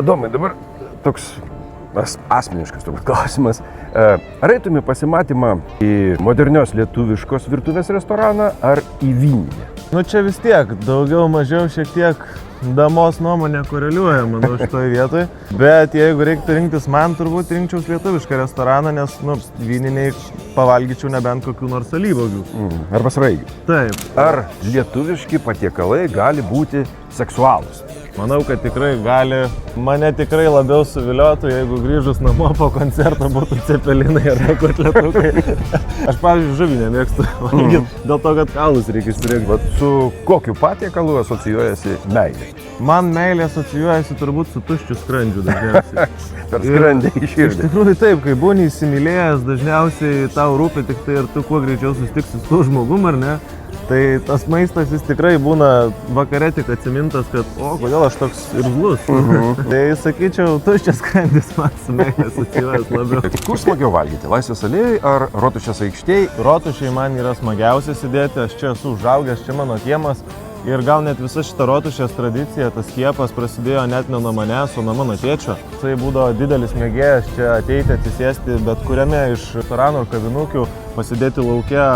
Domai, dabar toks asmeniškas turbūt klausimas. Ar eitumė pasimatymą į modernios lietuviškos virtuvės restoraną ar į vyninį? Nu čia vis tiek, daugiau mažiau šiek tiek damos nuomonė koreliuoja, manau, šitoje vietoje. Bet jeigu reiktų rinktis, man turbūt rinkčiaus lietuvišką restoraną, nes vyniniai pavalgyčiau nebent kokių nors alyvuogių. Arba sraigių. Taip. Ar lietuviški patiekalai gali būti seksualūs? Manau, kad tikrai gali. Mane tikrai labiau suviliotų, jeigu grįžus namo po koncerto būtų cepelinai arba kotletukai. Aš, pavyzdžiui, žuvį nemėgstu valgyti, dėl to, kad kaulus reikia išsirinkti. Vat su kokiu patiekalu asocijuojasi meilė? Man meilė asocijuojasi turbūt su tuščiu skrandžiu dažniausiai. Per skrandį į širdį. Iš tikrųjų taip, kai būni įsimylėjęs, dažniausiai tau rūpi tik tai ir tu kuo greičiau susitiksi su tuo žmogum, ar ne? Tai tas maistas jis tikrai būna vakare tik atsimintas, kad kodėl aš toks irzlus. Tai sakyčiau, tuščias skrandis man su meilė asocijuojas labiau. Kur smagiau valgyti? Laisvės alėjai ar Rotušės aikštėj? Rotušėj man yra smagiausia sėdėti, aš čia esu užaugęs, čia mano kiemas. Ir gal net visa šita Rotušės tradicija, tas skiepas prasidėjo net ne nuo manęs, o nuo mano tėčio. Jisai būdavo didelis mėgėjas čia ateiti, atsisėsti bet kuriame iš restoranų ir kavinukių, pasidėti lauke,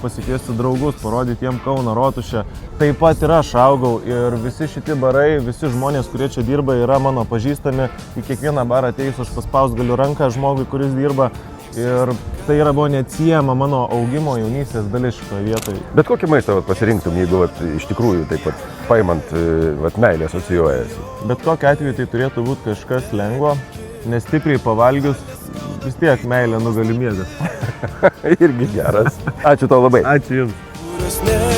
pasikviesti draugus, parodyti jiem Kauno Rotušę. Taip pat ir aš augau ir visi šitie barai, visi žmonės, kurie čia dirba, yra mano pažįstami. Į kiekvieną barą ateisiu, aš paspaust galiu ranką žmogui, kuris dirba. Ir tai buvo neatsiejama mano augimo jaunystės dalis šitoje vietoje. Bet kokį maistą pasirinktum, jeigu iš tikrųjų taip pat paimant meilė asocijuojasi? Bet kokiu atveju tai turėtų būti kažkas lengvo, nes stipriai pavalgius vis tiek meilė nugali miegas. Irgi geras. Ačiū tau labai. Ačiū Jums.